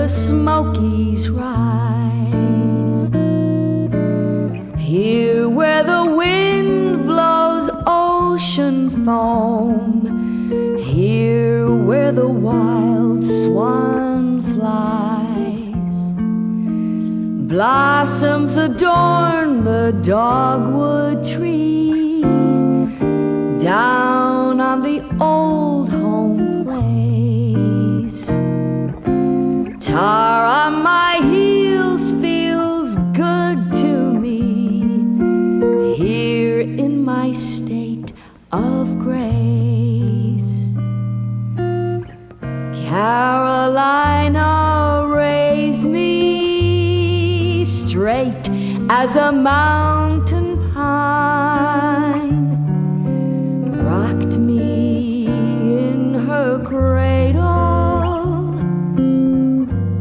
the Smokies rise, here where the wind blows ocean foam, here where the wild swan flies. Blossoms adorn the dogwood tree, down on the old home place. Tar on my heels feels good to me, here in my state of grace. Carolina raised me straight as a mountain pine, rocked me in her cradle,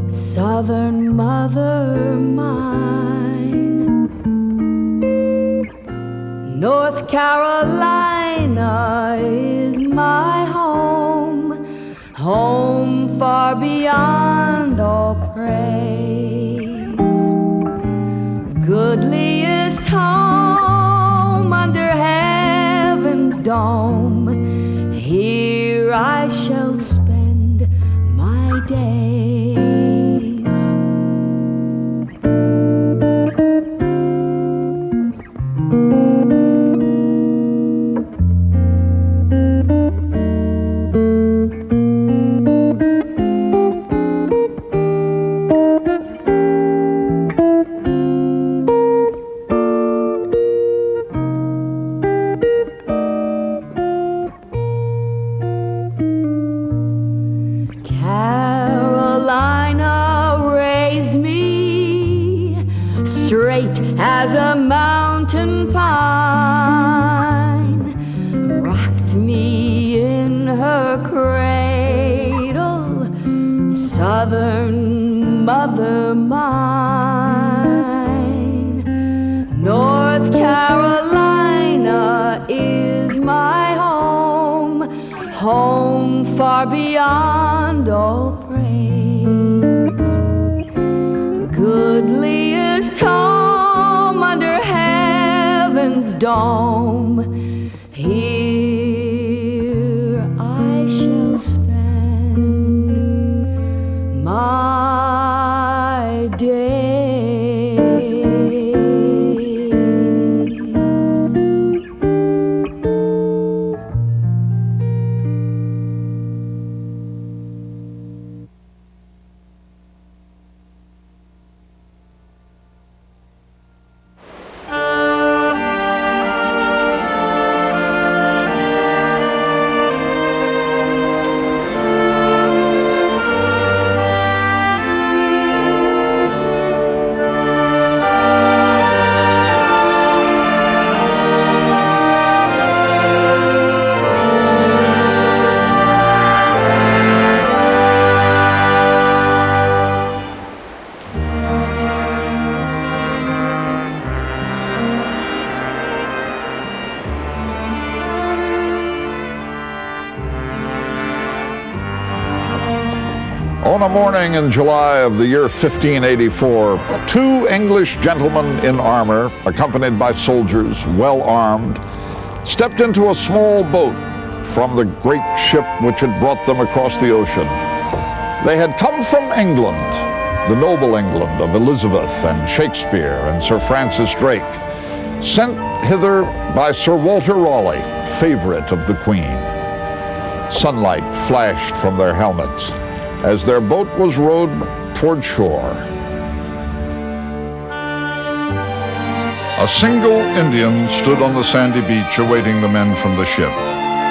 Southern mother mine. North Carolina is my home, home far beyond all praise. Goodliest home under heaven's dome, here I shall spend my days. As a mountain pine, rocked me in her cradle, Southern mother mine. North Carolina is my home, home far beyond all praise. Goodliest home under heaven's dome, here I shall spend my days. On a morning in July of the year 1584, two English gentlemen in armor, accompanied by soldiers well armed, stepped into a small boat from the great ship which had brought them across the ocean. They had come from England, the noble England of Elizabeth and Shakespeare and Sir Francis Drake, sent hither by Sir Walter Raleigh, favorite of the Queen. Sunlight flashed from their helmets as their boat was rowed toward shore. A single Indian stood on the sandy beach awaiting the men from the ship.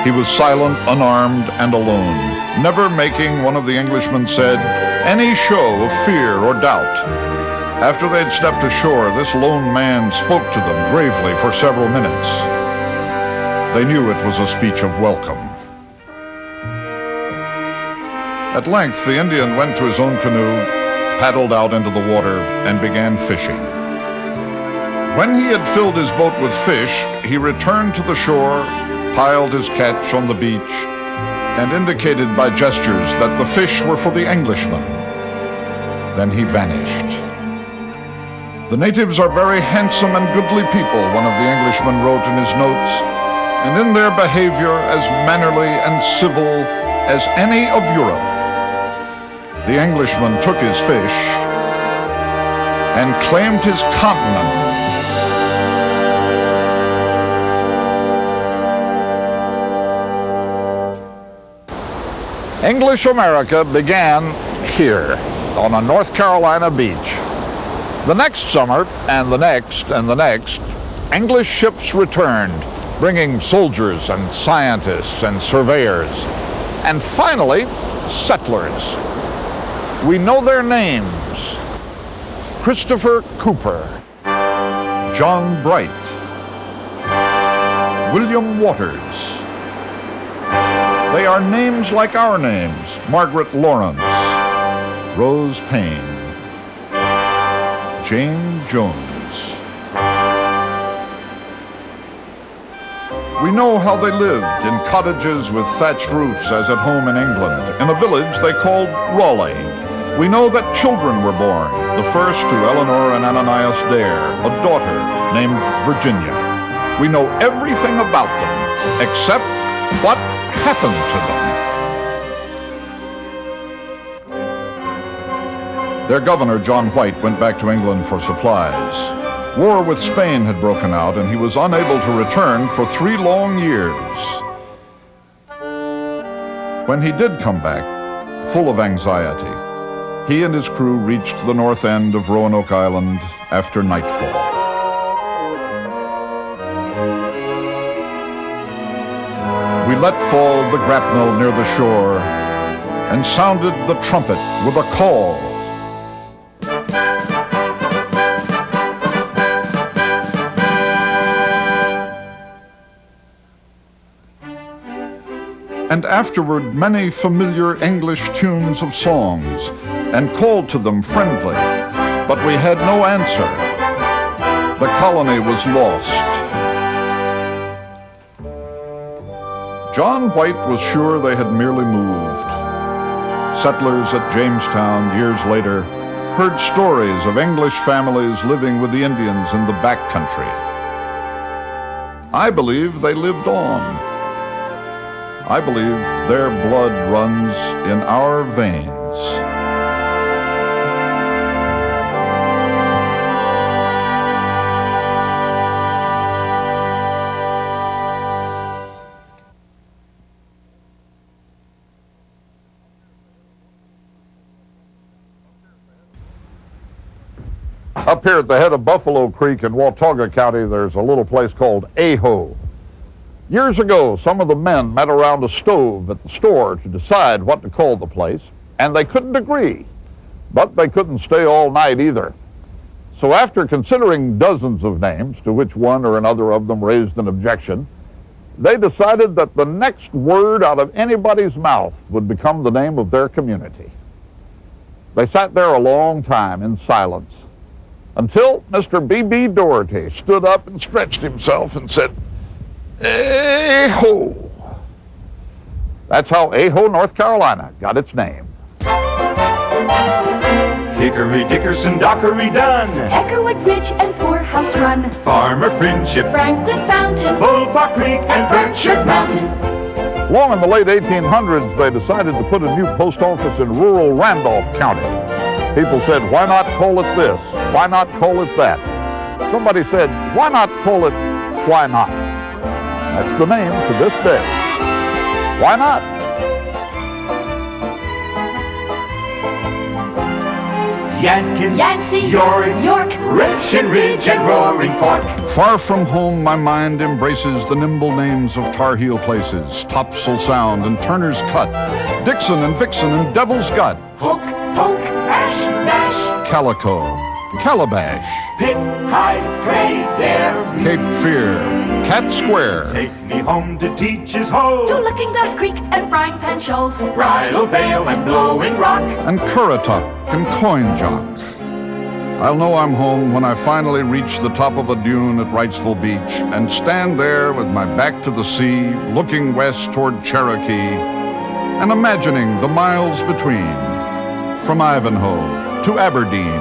He was silent, unarmed, and alone, never making, one of the Englishmen said, any show of fear or doubt. After they'd stepped ashore, this lone man spoke to them gravely for several minutes. They knew it was a speech of welcome. At length, the Indian went to his own canoe, paddled out into the water, and began fishing. When he had filled his boat with fish, he returned to the shore, piled his catch on the beach, and indicated by gestures that the fish were for the Englishmen. Then he vanished. The natives are very handsome and goodly people, one of the Englishmen wrote in his notes, and in their behavior as mannerly and civil as any of Europe. The Englishman took his fish and claimed his continent. English America began here on a North Carolina beach. The next summer, and the next, and the next, English ships returned, bringing soldiers and scientists and surveyors, and finally, settlers. We know their names: Christopher Cooper, John Bright, William Waters. They are names like our names: Margaret Lawrence, Rose Payne, Jane Jones. We know how they lived in cottages with thatched roofs as at home in England, in a village they called Raleigh. We know that children were born, the first to Eleanor and Ananias Dare, a daughter named Virginia. We know everything about them except what happened to them. Their governor, John White, went back to England for supplies. War with Spain had broken out, and he was unable to return for 3 long years. When he did come back, full of anxiety, he and his crew reached the north end of Roanoke Island after nightfall. We let fall the grapnel near the shore and sounded the trumpet with a call. And afterward many familiar English tunes of songs, and called to them friendly, but we had no answer. The colony was lost. John White was sure they had merely moved. Settlers at Jamestown years later heard stories of English families living with the Indians in the back country. I believe they lived on. I believe their blood runs in our veins. Up here at the head of Buffalo Creek in Watauga County, there's a little place called Aho. Years ago, some of the men met around a stove at the store to decide what to call the place, and they couldn't agree, but they couldn't stay all night either. So after considering dozens of names, to which one or another of them raised an objection, they decided that the next word out of anybody's mouth would become the name of their community. They sat there a long time in silence, until Mr. B.B. Doherty stood up and stretched himself and said, Aho. That's how Aho, North Carolina got its name. Hickory Dickerson, Dockery Dun, Heckerwood Ridge and Poorhouse Run, Farmer Friendship, Franklin Fountain, Bullfrog Creek, and Birchard Mountain. Long in the late 1800s, they decided to put a new post office in rural Randolph County. People said, why not call it this? Why not call it that? Somebody said, why not call it Why Not? That's the name to this day. Why not? Yadkin, Yancey, York, Ripshin Ridge, and Roaring Fork. Far from home, my mind embraces the nimble names of Tar Heel places, Topsail Sound and Turner's Cut, Dixon and Vixen and Devil's Gut, Hook, Poke, Ash, Nash, Calico, Calabash, Pit, Hide, Play, Dare, Cape Fear, Cat Square, Take Me Home to Teach's Hoe, To Looking Glass Creek and Frying Pan Shoals, Bridal Veil and Blowing Rock, and Currituck and Coin Jocks. I'll know I'm home when I finally reach the top of a dune at Wrightsville Beach and stand there with my back to the sea, looking west toward Cherokee and imagining the miles between, from Ivanhoe to Aberdeen.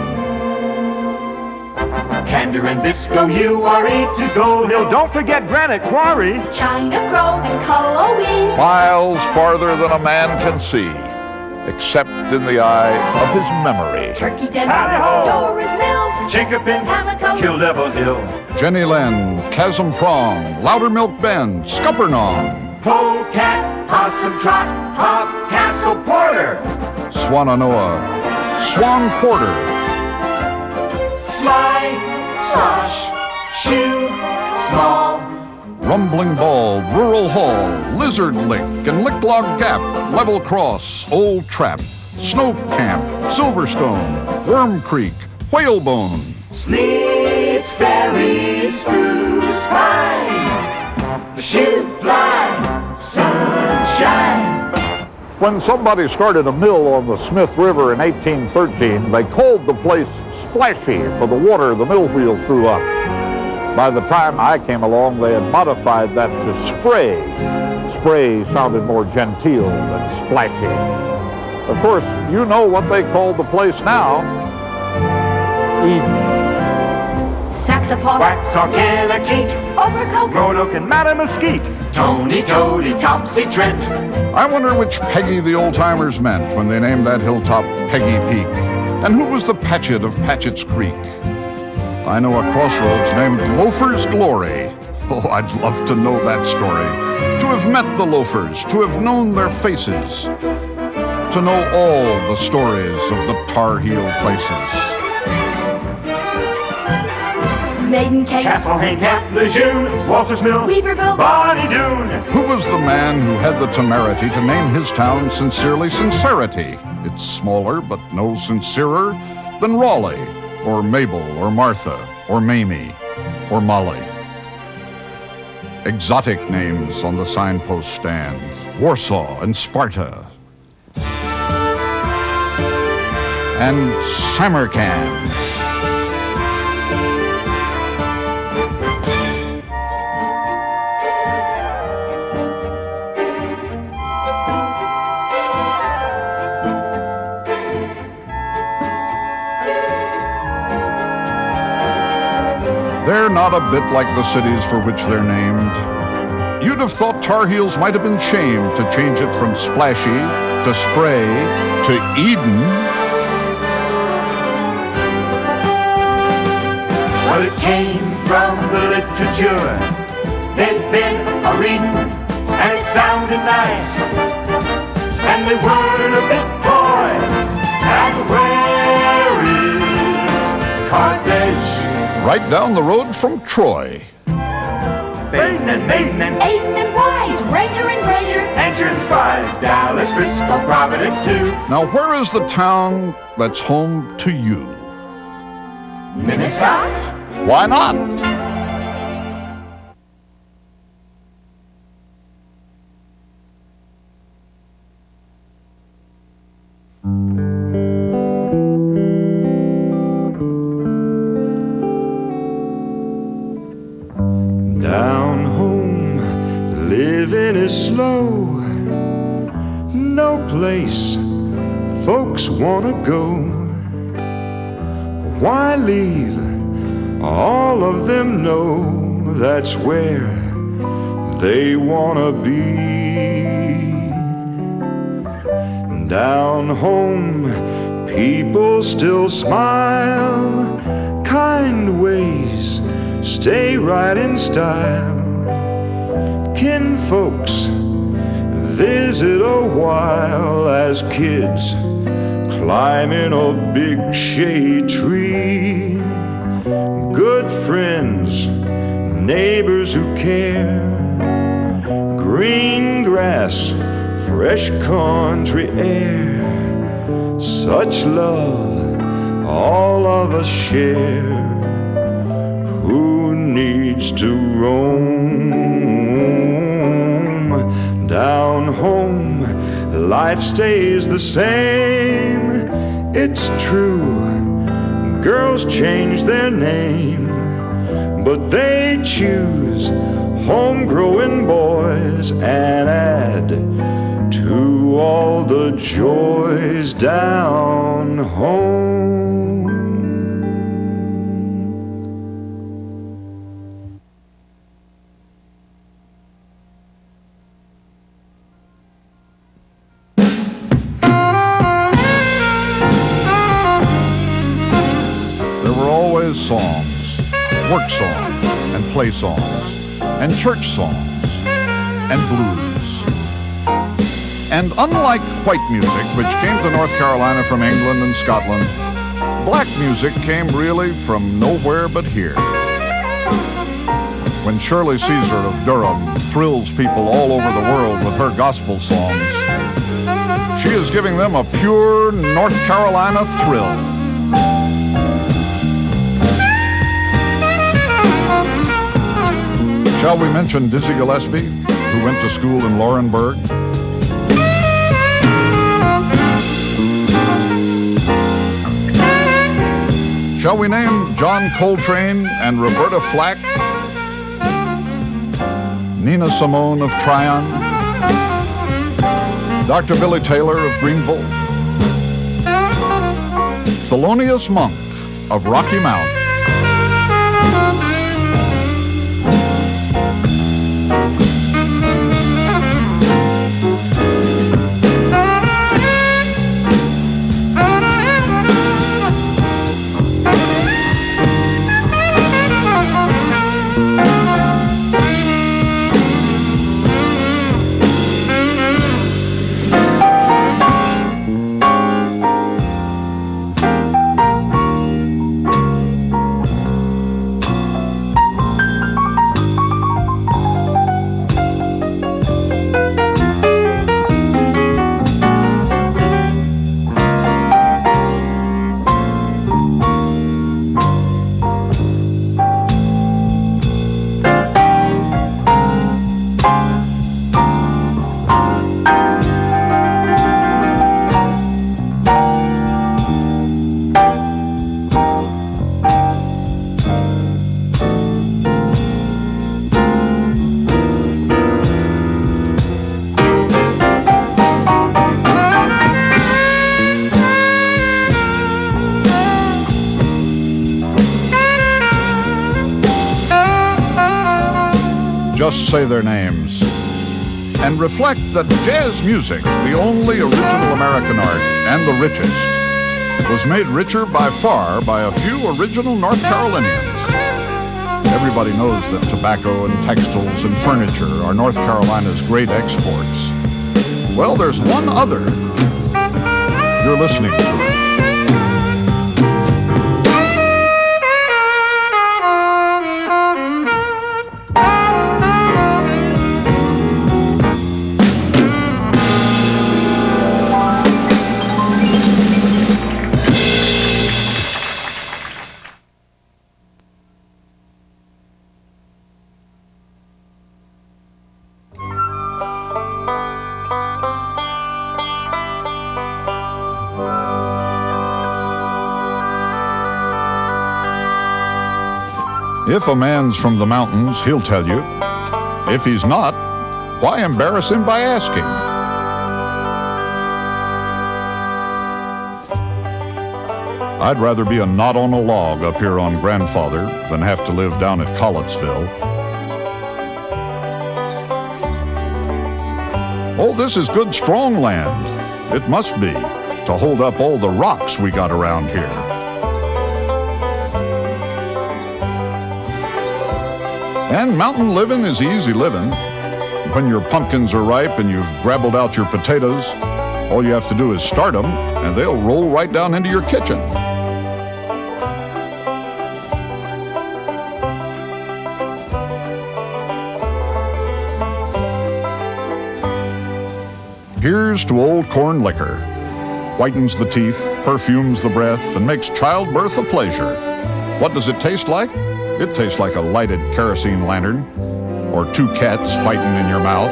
Candor and Biscoe, URE to Gold Hill. Don't forget Granite Quarry. China Grove and Cullowhee. Miles farther than a man can see, except in the eye of his memory. Turkey Den, Tally-ho. Doris Mills, Chinkapin, Pamlico, Kill Devil Hill. Jenny Lind, Chasm Prong, Loudermilk Bend, Scuppernong, Polecat, Possum Trot, Hop, Castle Porter. Swannanoa, Swan Quarter, Slide, Slosh, Shoe, Small. Rumbling Bald, Rural Hall, Lizard Lick and Licklog Gap, Level Cross, Old Trap, Snow Camp, Silverstone, Worm Creek, Whalebone, Sneed's Ferry, Spruce Pine, Shoot Fly, Sunshine. When somebody started a mill on the Smith River in 1813, they called the place Splashy for the water the mill wheel threw up. By the time I came along, they had modified that to Spray. Spray sounded more genteel than splashy. Of course, you know what they call the place now. Eden. Saxapaw, Waxhaw, Kennekeet, Overcoat, Roanoke and Mattamuskeet. Tony, Toady, Topsy, Trent. I wonder which Peggy the old-timers meant when they named that hilltop Peggy Peak. And who was the Patchett of Patchett's Creek? I know a crossroads named Loafer's Glory. Oh, I'd love to know that story. To have met the loafers, to have known their faces, to know all the stories of the Tar Heel places. Maiden Cave, Castlehane, Cap Lejeune, Walters Mill, Weaverville, Bonnie Doon. Who was the man who had the temerity to name his town Sincerely Sincerity? It's smaller, but no sincerer than Raleigh, or Mabel, or Martha, or Mamie, or Molly. Exotic names on the signpost stands: Warsaw and Sparta, and Samarkand. They're not a bit like the cities for which they're named. You'd have thought Tar Heels might have been shamed to change it from Splashy to Spray to Eden. Well, it came from the literature they'd been a-reading, and it sounded nice, and they weren't a bit coy. And where is Carthage? Right down the road from Troy. Baden and Maiden and Aiden and Wise, Ranger and Granger, Anchor and Spies, Dallas, Frisco, Providence too. Now, where is the town that's home to you? Minnesota? Why not? Down home, living is slow. No place folks wanna go. Why leave? All of them know that's where they wanna be. Down home, people still smile. Kind ways stay right in style. Kinfolks visit a while as kids climb in a big shade tree. Good friends, neighbors who care. Green grass, fresh country air. Such love all of us share. Who needs to roam? Down home, life stays the same. It's true, girls change their name, but they choose home-growing boys and add 2 to all the joys down home. There were always songs, work songs, and play songs, and church songs, and blues. And unlike white music, which came to North Carolina from England and Scotland, black music came really from nowhere but here. When Shirley Caesar of Durham thrills people all over the world with her gospel songs, she is giving them a pure North Carolina thrill. Shall we mention Dizzy Gillespie, who went to school in Laurinburg? Shall we name John Coltrane and Roberta Flack, Nina Simone of Tryon, Dr. Billy Taylor of Greenville, Thelonious Monk of Rocky Mount, just say their names, and reflect that jazz music, the only original American art and the richest, was made richer by far by a few original North Carolinians. Everybody knows that tobacco and textiles and furniture are North Carolina's great exports. Well, there's one other you're listening to. If a man's from the mountains, he'll tell you. If he's not, why embarrass him by asking? I'd rather be a knot on a log up here on Grandfather than have to live down at Collettsville. Oh, this is good, strong land. It must be, to hold up all the rocks we got around here. And mountain living is easy living. When your pumpkins are ripe and you've grabbled out your potatoes, all you have to do is start them, and they'll roll right down into your kitchen. Here's to old corn liquor. Whitens the teeth, perfumes the breath, and makes childbirth a pleasure. What does it taste like? It tastes like a lighted kerosene lantern, or two cats fighting in your mouth.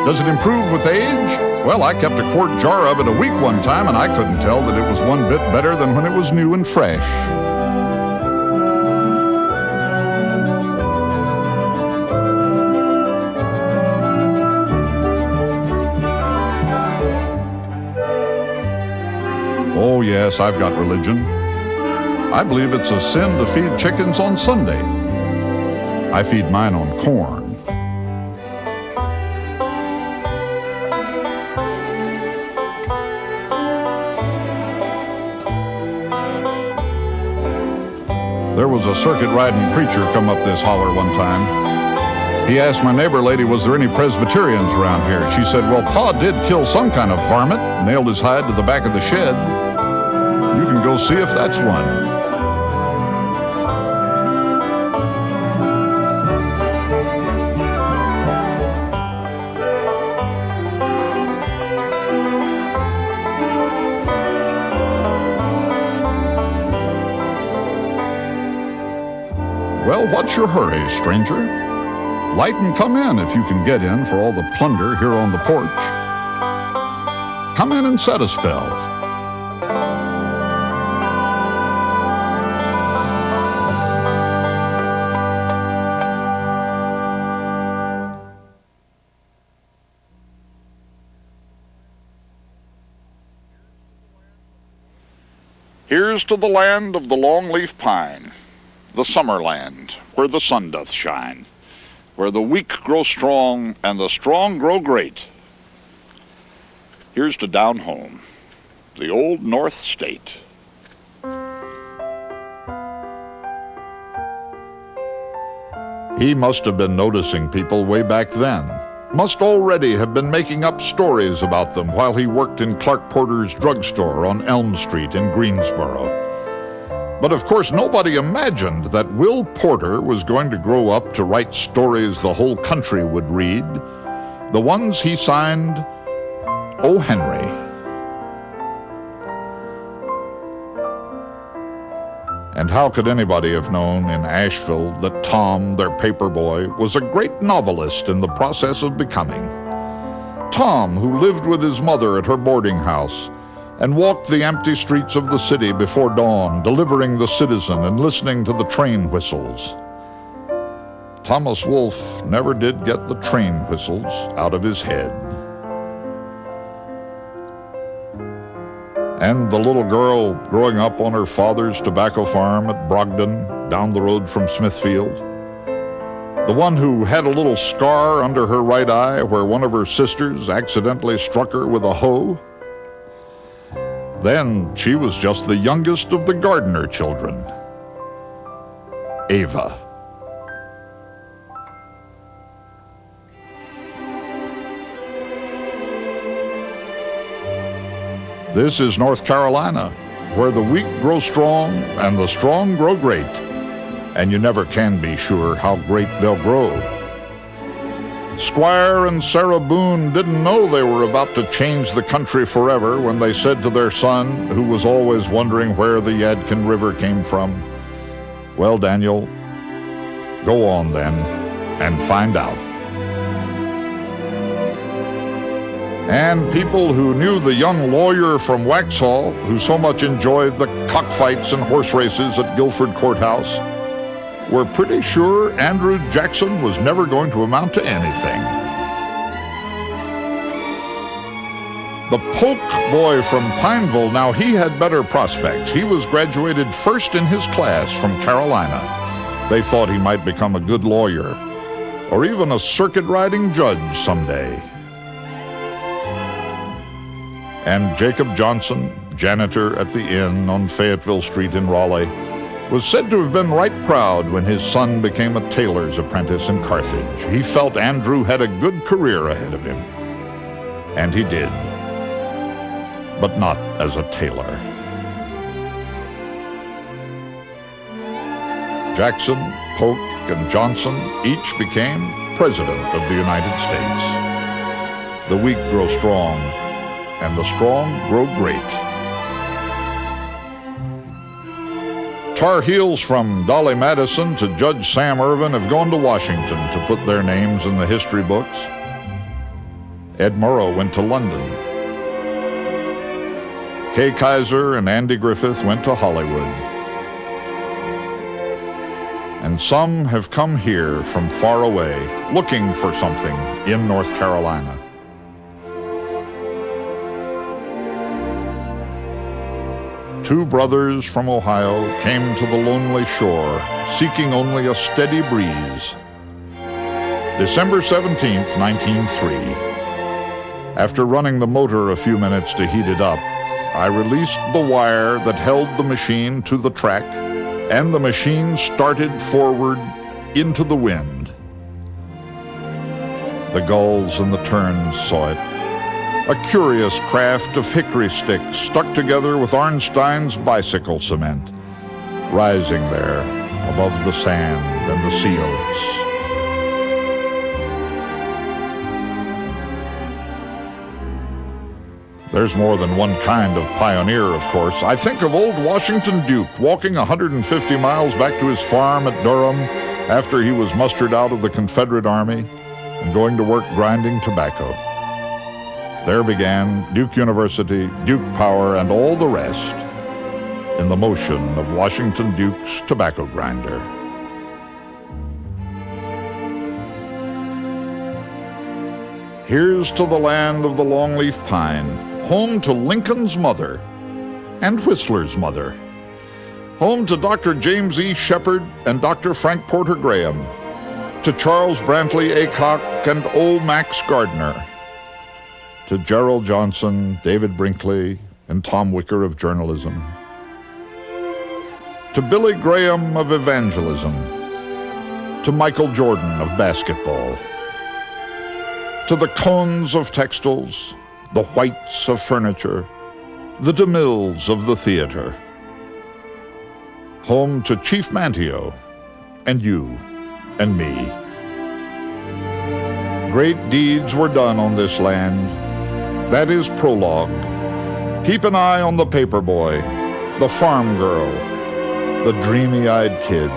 Does it improve with age? Well, I kept a quart jar of it a week one time, and I couldn't tell that it was one bit better than when it was new and fresh. Oh, yes, I've got religion. I believe it's a sin to feed chickens on Sunday. I feed mine on corn. There was a circuit-riding preacher come up this holler one time. He asked my neighbor lady, was there any Presbyterians around here? She said, well, Pa did kill some kind of varmint, nailed his hide to the back of the shed. You can go see if that's one. Well, what's your hurry, stranger? Light and come in if you can get in for all the plunder here on the porch. Come in and set a spell. Here's to the land of the longleaf pine, the summer land, where the sun doth shine, where the weak grow strong and the strong grow great. Here's to down home, the old North State. He must have been noticing people way back then. Must already have been making up stories about them while he worked in Clark Porter's drugstore on Elm Street in Greensboro. But of course, nobody imagined that Will Porter was going to grow up to write stories the whole country would read, the ones he signed O. Henry. And how could anybody have known in Asheville that Tom, their paper boy, was a great novelist in the process of becoming? Tom, who lived with his mother at her boarding house, and walked the empty streets of the city before dawn, delivering the Citizen and listening to the train whistles. Thomas Wolfe never did get the train whistles out of his head. And the little girl growing up on her father's tobacco farm at Brogden, down the road from Smithfield, the one who had a little scar under her right eye where one of her sisters accidentally struck her with a hoe. Then she was just the youngest of the Gardner children, Ava. This is North Carolina, where the weak grow strong and the strong grow great, and you never can be sure how great they'll grow. Squire and Sarah Boone didn't know they were about to change the country forever when they said to their son, who was always wondering where the Yadkin River came from, well, Daniel, go on then and find out. And people who knew the young lawyer from Waxhaw, who so much enjoyed the cockfights and horse races at Guilford Courthouse, were pretty sure Andrew Jackson was never going to amount to anything. The Polk boy from Pineville, now he had better prospects. He was graduated first in his class from Carolina. They thought he might become a good lawyer, or even a circuit-riding judge someday. And Jacob Johnson, janitor at the inn on Fayetteville Street in Raleigh, was said to have been right proud when his son became a tailor's apprentice in Carthage. He felt Andrew had a good career ahead of him. And he did. But not as a tailor. Jackson, Polk, and Johnson each became President of the United States. The weak grow strong, and the strong grow great. Tar Heels from Dolly Madison to Judge Sam Ervin have gone to Washington to put their names in the history books. Ed Murrow went to London. Kay Kaiser and Andy Griffith went to Hollywood. And some have come here from far away, looking for something in North Carolina. two brothers from Ohio came to the lonely shore, seeking only a steady breeze. December 17th, 1903. After running the motor a few minutes to heat it up, I released the wire that held the machine to the track, and the machine started forward into the wind. The gulls and the terns saw it. A curious craft of hickory sticks stuck together with Arnstein's bicycle cement, rising there above the sand and the sea oats. There's more than one kind of pioneer, of course. I think of old Washington Duke walking 150 miles back to his farm at Durham after he was mustered out of the Confederate Army and going to work grinding tobacco. There began Duke University, Duke Power, and all the rest in the motion of Washington Duke's tobacco grinder. Here's to the land of the longleaf pine, home to Lincoln's mother and Whistler's mother, home to Dr. James E. Shepard and Dr. Frank Porter Graham, to Charles Brantley Aycock and old Max Gardner, to Gerald Johnson, David Brinkley, and Tom Wicker of journalism, to Billy Graham of evangelism, to Michael Jordan of basketball, to the Cohns of textiles, the Whites of furniture, the DeMilles of the theater, home to Chief Manteo and you and me. Great deeds were done on this land. That is prologue. Keep an eye on the paper boy, the farm girl, the dreamy-eyed kid.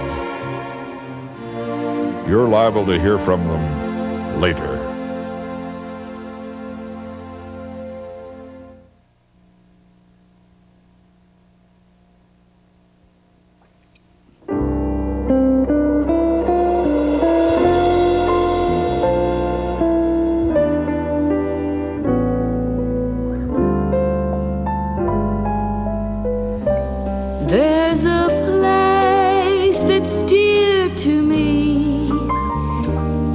You're liable to hear from them later. There's a place that's dear to me.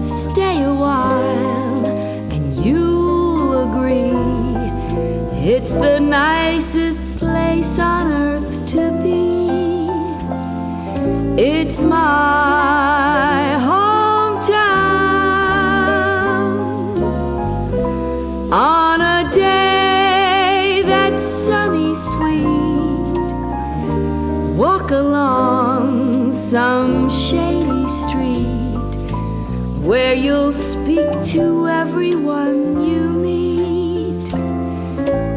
Stay a while and you'll agree. It's the nicest place on earth to be. It's my hometown. On a day that's sunny, sweet, walk along some shady street where you'll speak to everyone you meet.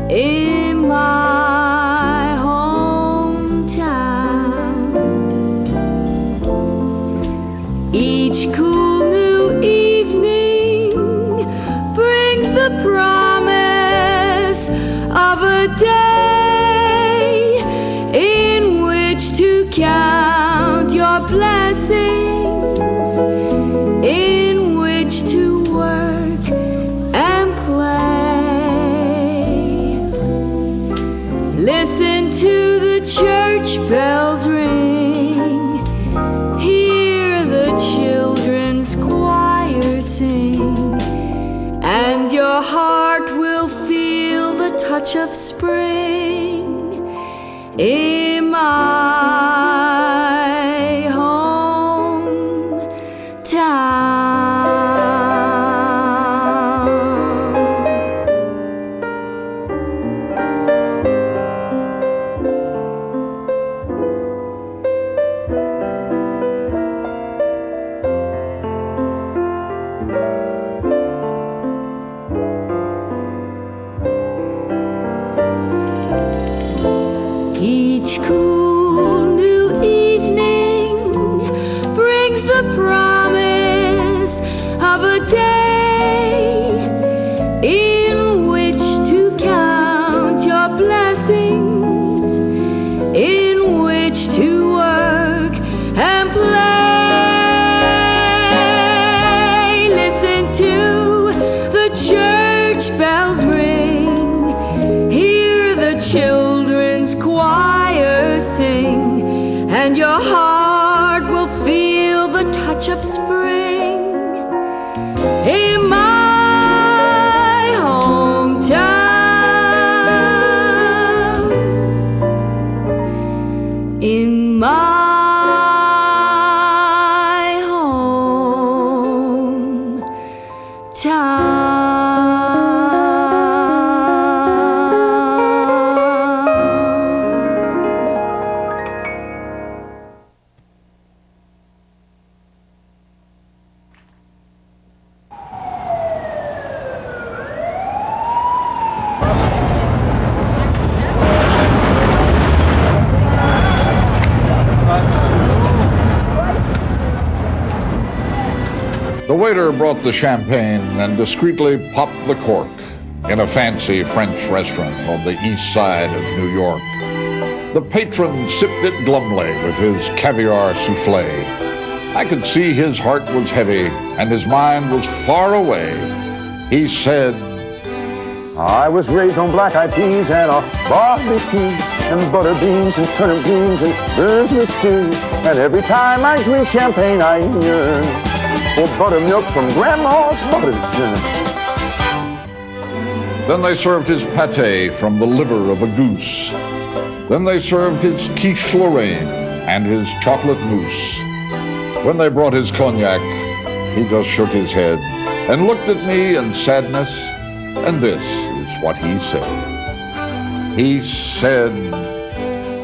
In my hometown, each cool new evening brings the promise of a day in which to count your blessings, in which to work and play. Listen to the church bells ring, hear the children's choir sing, and your heart will feel the touch of spring. In my hometown. Each cool new evening brings the promise of a day in which to count your blessings, in which to work and play. Listen to the church bells ring, hear the children's choir and your heart will feel the touch of spring in my hometown, in my The waiter brought the champagne and discreetly popped the cork in a fancy French restaurant on the east side of New York. The patron sipped it glumly with his caviar soufflé. I could see his heart was heavy and his mind was far away. He said, I was raised on black-eyed peas and a barbecue and butter beans and turnip greens and Brunswick stew. And every time I drink champagne, I yearn for buttermilk from Grandma's butter churn. Then they served his pâté from the liver of a goose. Then they served his quiche Lorraine and his chocolate mousse. When they brought his cognac, he just shook his head and looked at me in sadness, and this is what he said. He said,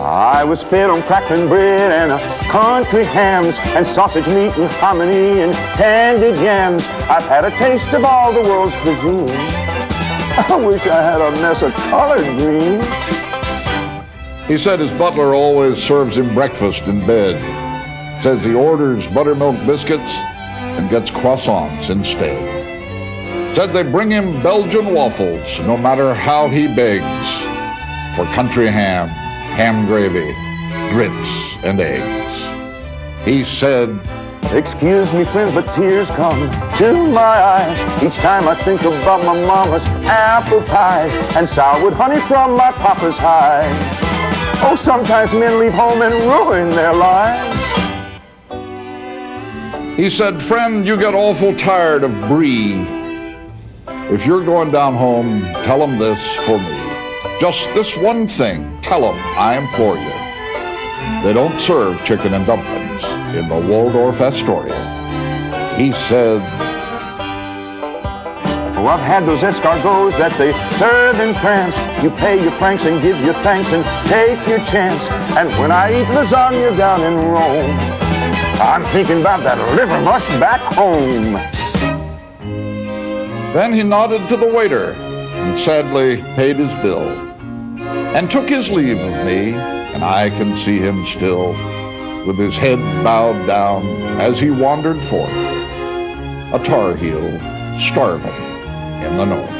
I was fed on crackling bread and country hams and sausage meat and hominy and candied yams. I've had a taste of all the world's cuisine. I wish I had a mess of collard greens. He said his butler always serves him breakfast in bed. Says he orders buttermilk biscuits and gets croissants instead. Said they bring him Belgian waffles no matter how he begs for country ham, ham gravy, grits, and eggs. He said, excuse me, friends, but tears come to my eyes each time I think about my mama's apple pies and sourwood honey from my papa's hive. Oh, sometimes men leave home and ruin their lives. He said, friend, you get awful tired of brie. If you're going down home, tell them this for me. Just this one thing, tell them, I implore you. They don't serve chicken and dumplings in the Waldorf Astoria. He said, oh, I've had those escargots that they serve in France. You pay your francs and give your thanks and take your chance. And when I eat lasagna down in Rome, I'm thinking about that liver mush back home. Then he nodded to the waiter and sadly paid his bill and took his leave of me, and I can see him still with his head bowed down as he wandered forth, a Tar Heel starving in the north.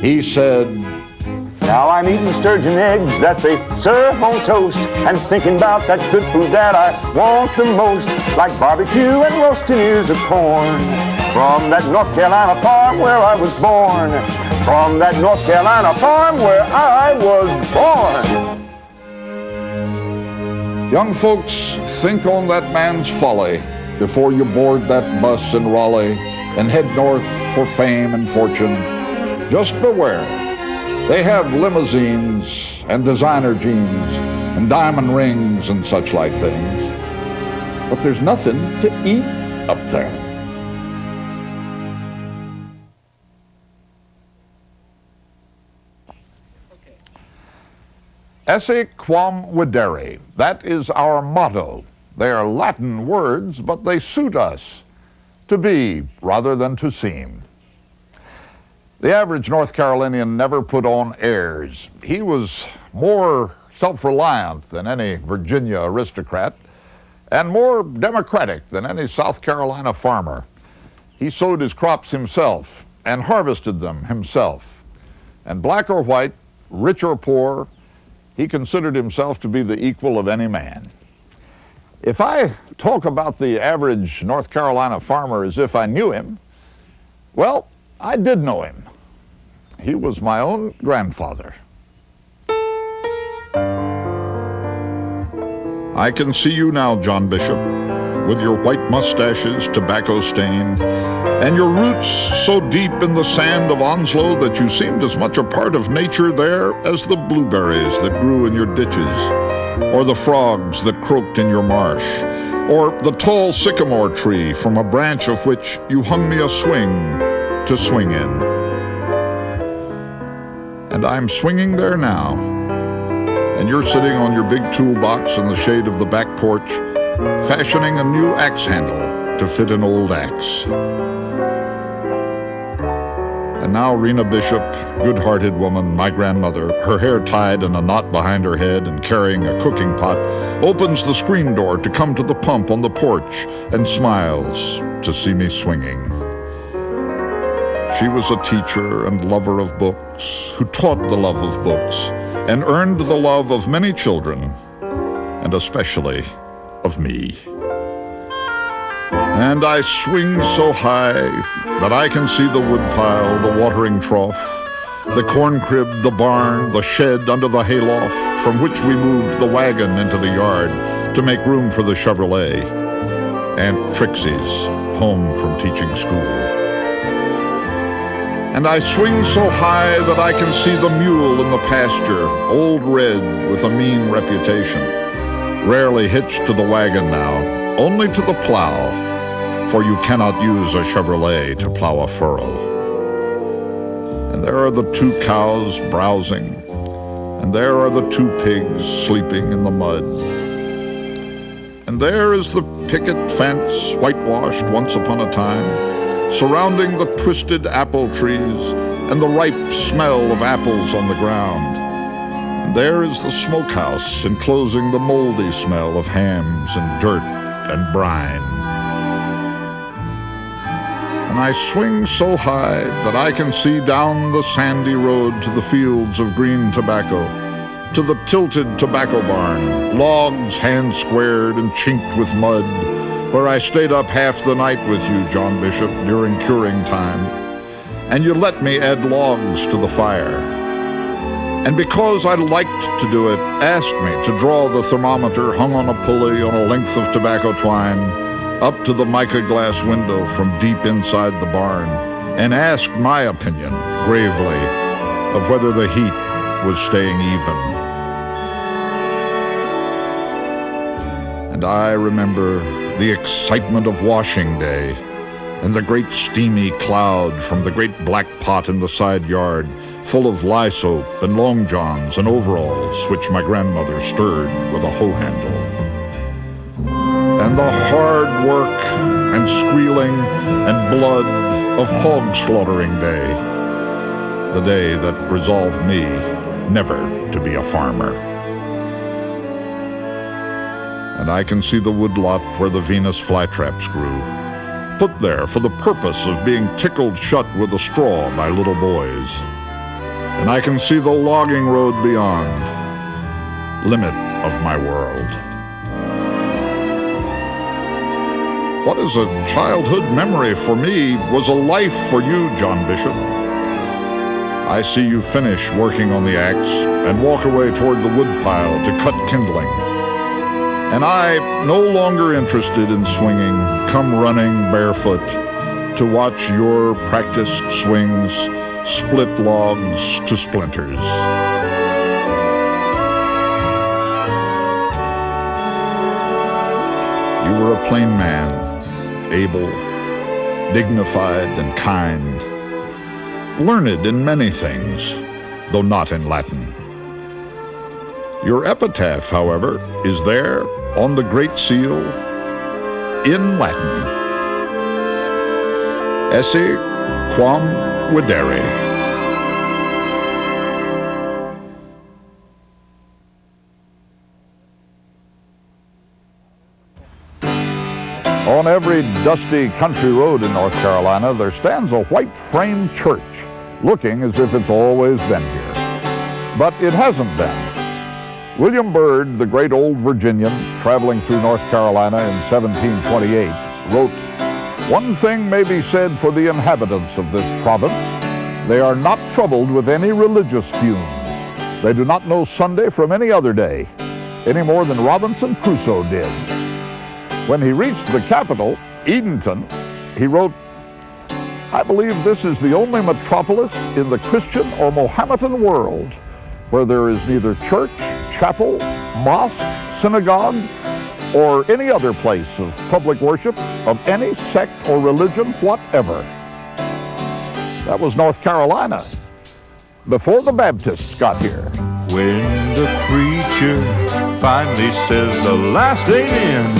He said, now I'm eating sturgeon eggs that they serve on toast and thinking about that good food that I want the most, like barbecue and roasting ears of corn from that North Carolina farm where I was born, from that North Carolina farm where I was born. Young folks, think on that man's folly before you board that bus in Raleigh and head north for fame and fortune. Just beware. They have limousines and designer jeans and diamond rings and such like things, but there's nothing to eat up there. Esse quam videre, that is our motto. They are Latin words, but they suit us, to be rather than to seem. The average North Carolinian never put on airs. He was more self-reliant than any Virginia aristocrat and more democratic than any South Carolina farmer. He sowed his crops himself and harvested them himself. And black or white, rich or poor, he considered himself to be the equal of any man. If I talk about the average North Carolina farmer as if I knew him, well, I did know him. He was my own grandfather. I can see you now, John Bishop, with your white mustaches tobacco-stained, and your roots so deep in the sand of Onslow that you seemed as much a part of nature there as the blueberries that grew in your ditches, or the frogs that croaked in your marsh, or the tall sycamore tree from a branch of which you hung me a swing to swing in. And I'm swinging there now, and you're sitting on your big toolbox in the shade of the back porch, fashioning a new axe handle to fit an old axe. And now Rena Bishop, good-hearted woman, my grandmother, her hair tied in a knot behind her head and carrying a cooking pot, opens the screen door to come to the pump on the porch and smiles to see me swinging. She was a teacher and lover of books, who taught the love of books and earned the love of many children, and especially of me. And I swing so high that I can see the woodpile, the watering trough, the corn crib, the barn, the shed under the hayloft from which we moved the wagon into the yard to make room for the Chevrolet, Aunt Trixie's home from teaching school. And I swing so high that I can see the mule in the pasture, old Red with a mean reputation, rarely hitched to the wagon now, only to the plow, for you cannot use a Chevrolet to plow a furrow. And there are the 2 cows browsing, and there are the 2 pigs sleeping in the mud. And there is the picket fence, whitewashed once upon a time, surrounding the twisted apple trees and the ripe smell of apples on the ground. And there is the smokehouse enclosing the moldy smell of hams and dirt and brine. And I swing so high that I can see down the sandy road to the fields of green tobacco, to the tilted tobacco barn, logs hand-squared and chinked with mud, where I stayed up half the night with you, John Bishop, during curing time, and you let me add logs to the fire. And because I liked to do it, asked me to draw the thermometer hung on a pulley on a length of tobacco twine up to the mica glass window from deep inside the barn, and asked my opinion, gravely, of whether the heat was staying even. And I remember the excitement of washing day and the great steamy cloud from the great black pot in the side yard, full of lye soap and long johns and overalls, which my grandmother stirred with a hoe handle. And the hard work and squealing and blood of hog slaughtering day, the day that resolved me never to be a farmer. And I can see the woodlot where the Venus flytraps grew, put there for the purpose of being tickled shut with a straw by little boys. And I can see the logging road beyond, limit of my world. What is a childhood memory for me was a life for you, John Bishop. I see you finish working on the axe and walk away toward the woodpile to cut kindling. And I, no longer interested in swinging, come running barefoot to watch your practiced swings split logs to splinters. You were a plain man, able, dignified, and kind, learned in many things, though not in Latin. Your epitaph, however, is there on the Great Seal in Latin. Esse quam videre. On every dusty country road in North Carolina, there stands a white frame church, looking as if it's always been here. But it hasn't been. William Byrd, the great old Virginian, traveling through North Carolina in 1728, wrote, "One thing may be said for the inhabitants of this province. They are not troubled with any religious fumes. They do not know Sunday from any other day. any more than Robinson Crusoe did. When he reached the capital, Edenton, he wrote, "I believe this is the only metropolis in the Christian or Mohammedan world where there is neither church, chapel, mosque, synagogue, or any other place of public worship of any sect or religion whatever." That was North Carolina, before the Baptists got here. When the preacher finally says the last amen,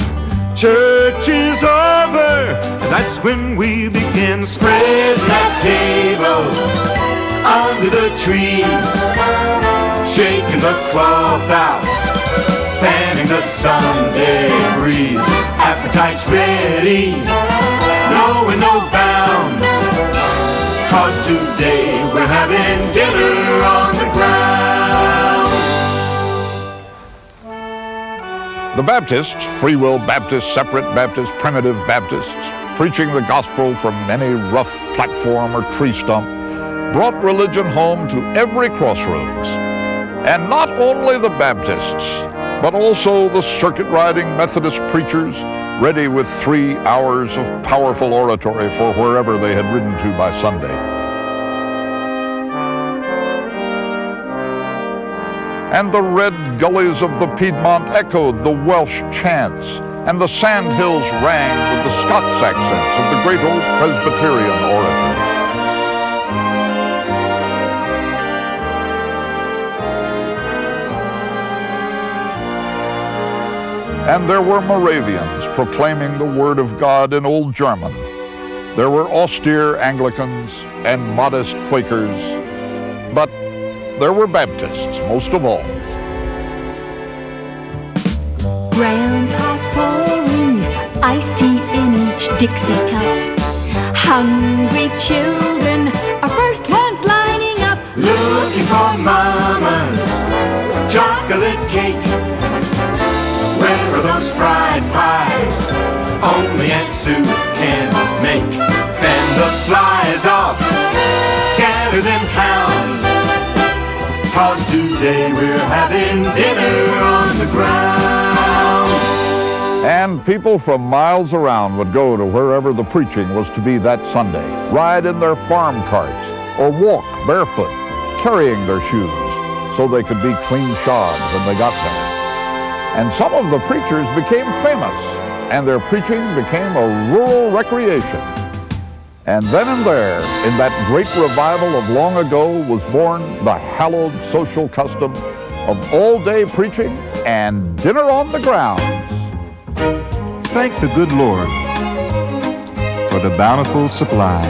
church is over, and that's when we begin Spreading that table under the trees, shaking the cloth out, fanning the Sunday breeze. Appetite's ready, knowing no bounds, 'cause today we're having dinner on the grounds. The Baptists, Free Will Baptists, Separate Baptists, Primitive Baptists, preaching the gospel from any rough platform or tree stump, brought religion home to every crossroads. And not only the Baptists, but also the circuit-riding Methodist preachers, ready with 3 hours of powerful oratory for wherever they had ridden to by Sunday. And the red gullies of the Piedmont echoed the Welsh chants, and the sand hills rang with the Scots accents of the great old Presbyterian orators. And there were Moravians proclaiming the word of God in Old German. There were austere Anglicans and modest Quakers, but there were Baptists most of all. Grandpa's pouring iced tea in each Dixie cup. Hungry children are first ones lining up. Looking for mama's chocolate cake. Where are those fried pies only Aunt Sue can make? Fend the flies off, scatter them hounds, 'cause today we're having dinner on the grounds. And people from miles around would go to wherever the preaching was to be that Sunday, ride in their farm carts, or walk barefoot, carrying their shoes so they could be clean shod when they got there. And some of the preachers became famous, and their preaching became a rural recreation. And then and there, in that great revival of long ago, was born the hallowed social custom of all-day preaching and dinner on the grounds. Thank the good Lord for the bountiful supply.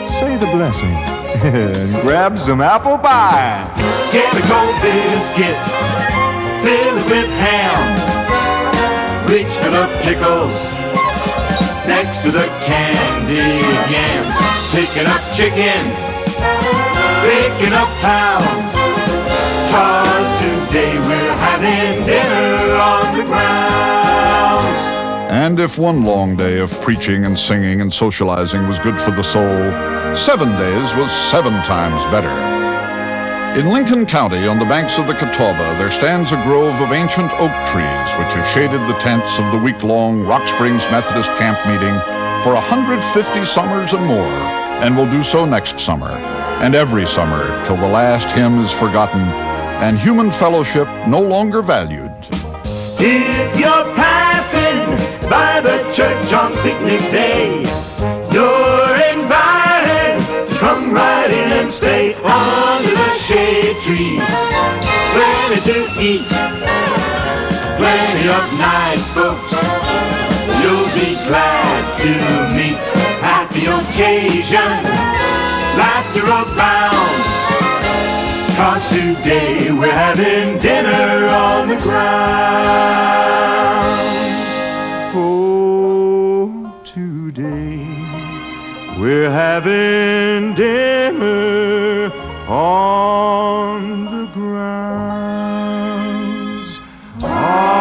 Say the blessing and grab some apple pie. Get a cold biscuit, fill it with ham, reach for the pickles next to the candied yams. Picking up chicken, picking up pounds, 'cause today we're having dinner on the grounds. And if one long day of preaching and singing and socializing was good for the soul, 7 days was 7 times better. In Lincoln County, on the banks of the Catawba, there stands a grove of ancient oak trees which have shaded the tents of the week-long Rock Springs Methodist Camp meeting for 150 summers and more, and will do so next summer, and every summer till the last hymn is forgotten and human fellowship no longer valued. If you're passing by the church on picnic day, you're invited to come right in and stay under the shade trees. Plenty to eat, plenty of nice folks you'll be glad to meet. Happy occasion, laughter abounds, 'cause today we're having dinner on the grounds. Oh, today we're having dinner on the grounds. Amen.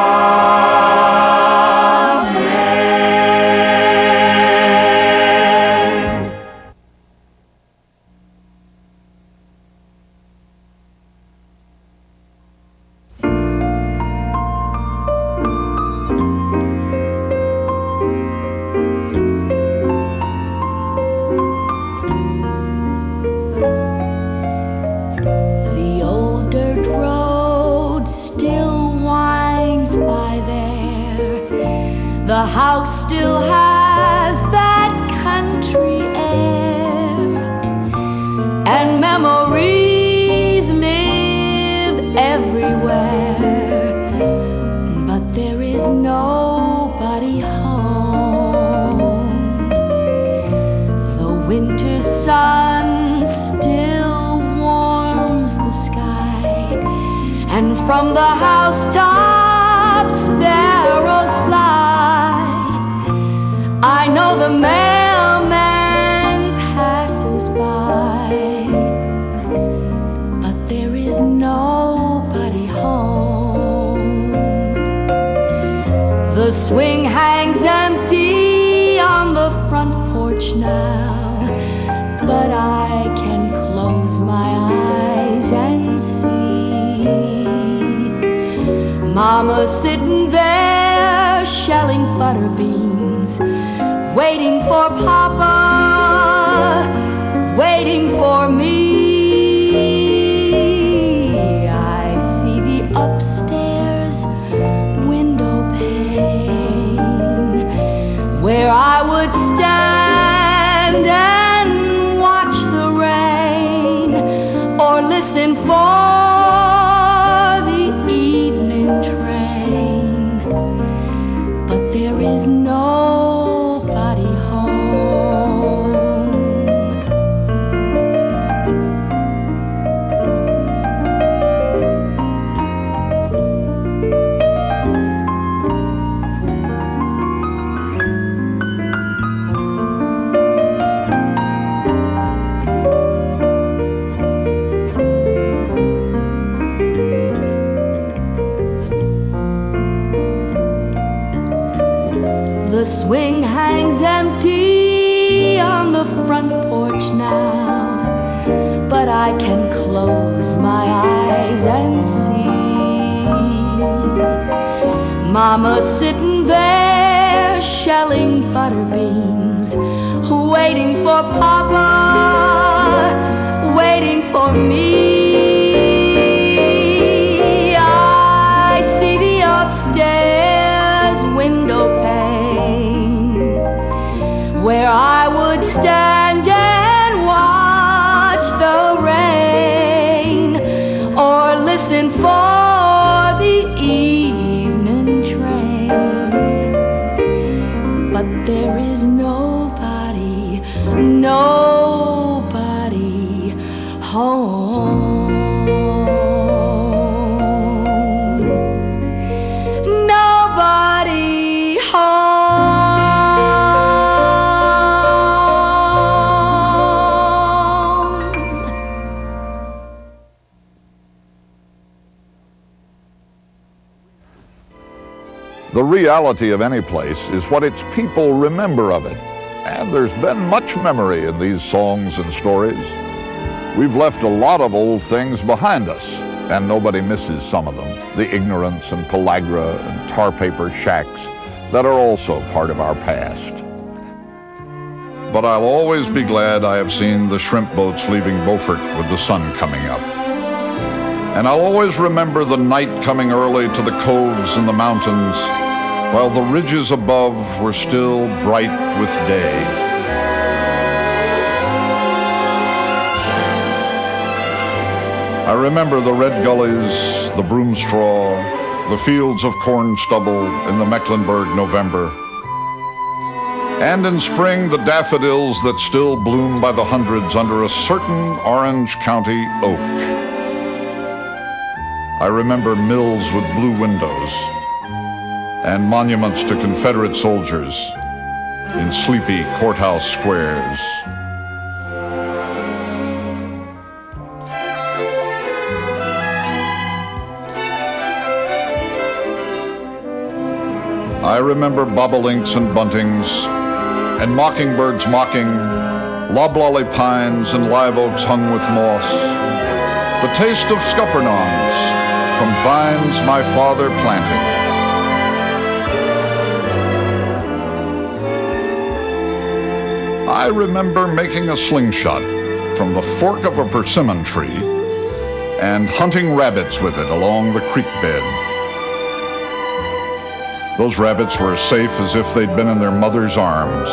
house still has that country air, and memories live everywhere, but there is nobody home. The winter sun still warms the sky, and from the housetops sparrows fly. I know the mailman passes by, but there is nobody home. The swing hangs empty on the front porch now, but I can close my eyes and see Mama sitting there shelling butter beans, waiting for Papa, waiting for me. I see the upstairs window pane, where I would stand and watch the rain, or listen for the evening train, but there is nobody home. The swing hangs empty on the front porch now, but I can close my eyes and see Mama sitting there shelling butter beans, waiting for Papa, waiting for me. I see the upstairs window pane, where I would stand and watch the rain, or listen for the evening train, but there is nobody, nobody home. Nobody home. The reality of any place is what its people remember of it. And there's been much memory in these songs and stories. We've left a lot of old things behind us, and nobody misses some of them. The ignorance and pellagra and tar paper shacks that are also part of our past. But I'll always be glad I have seen the shrimp boats leaving Beaufort with the sun coming up. And I'll always remember the night coming early to the coves and the mountains, while the ridges above were still bright with day. I remember the red gullies, the broom straw, the fields of corn stubble in the Mecklenburg November, and in spring the daffodils that still bloom by the hundreds under a certain Orange County oak. I remember mills with blue windows and monuments to Confederate soldiers in sleepy courthouse squares. I remember bobolinks and buntings, and mockingbirds mocking, loblolly pines and live oaks hung with moss, the taste of scuppernongs from vines my father planted. I remember making a slingshot from the fork of a persimmon tree and hunting rabbits with it along the creek bed. Those rabbits were as safe as if they'd been in their mother's arms.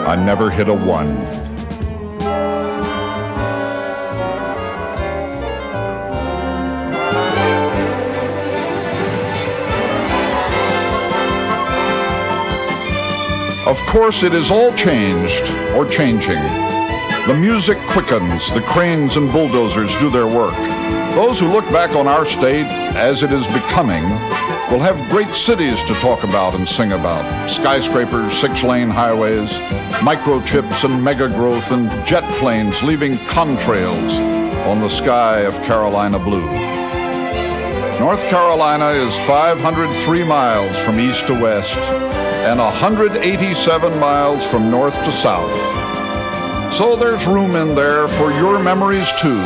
I never hit a one. Of course, it is all changed or changing. The music quickens, the cranes and bulldozers do their work. Those who look back on our state as it is becoming will have great cities to talk about and sing about. Skyscrapers, 6-lane highways, microchips and mega growth, and jet planes leaving contrails on the sky of Carolina blue. North Carolina is 503 miles from east to west and 187 miles from north to south. So there's room in there for your memories too,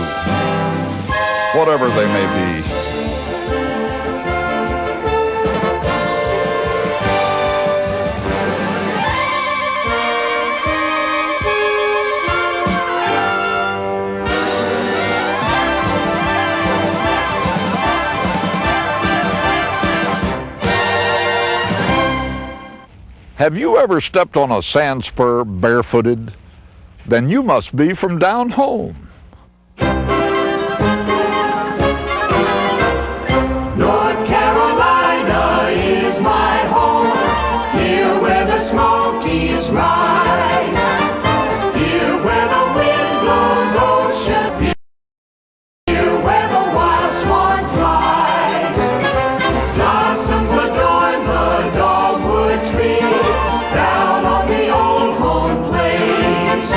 whatever they may be. Have you ever stepped on a sand spur barefooted? Then you must be from down home. North Carolina is my home, here where the Smokies rise, here where the wind blows ocean, here where the wild swan flies. Blossoms adorn the dogwood tree, down on the old home place.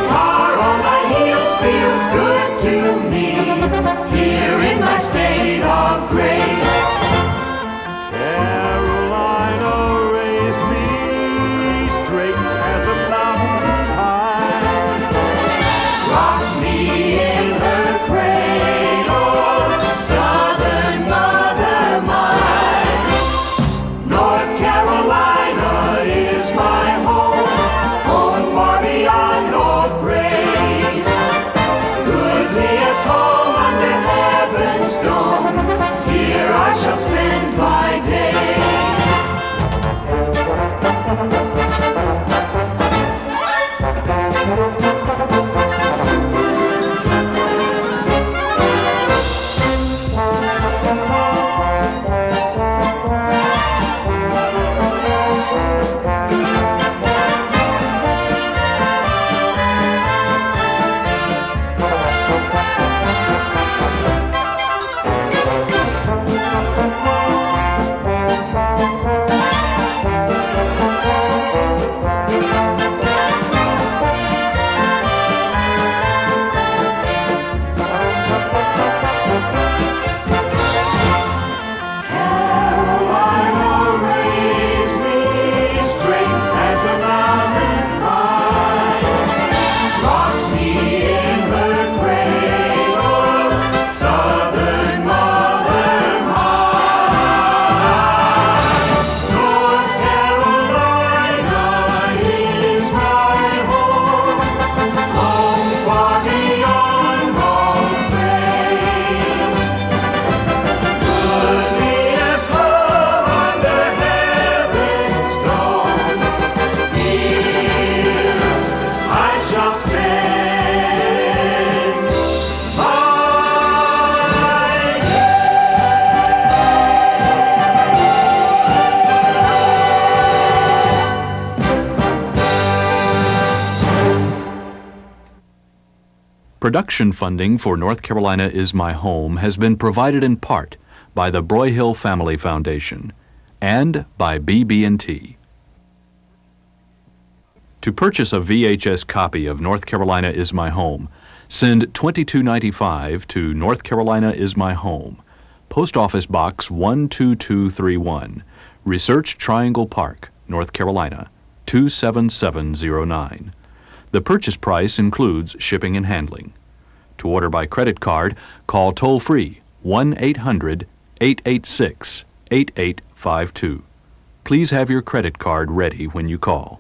Tar on my heels feels good to me, here in my state of grace. Carolina raised me straight as a mountain pine. Rocked me in her cradle, southern mother mine. North Carolina is my home, home far beyond all praise. Goodliest home under heaven's dome, here I shall spend my days. Carolina raised me straight as a mountain pine. Rocked me in her cradle, southern mother mine. North Carolina is my home, home far beyond all praise. Goodliest home under heaven's dome, here I shall spend my Production funding for North Carolina is My Home has been provided in part by the Broyhill Family Foundation and by BB&T. To purchase a VHS copy of North Carolina is My Home, send $22.95 to North Carolina is My Home, Post Office Box 12231, Research Triangle Park, North Carolina, 27709. The purchase price includes shipping and handling. To order by credit card, call toll-free 1-800-886-8852. Please have your credit card ready when you call.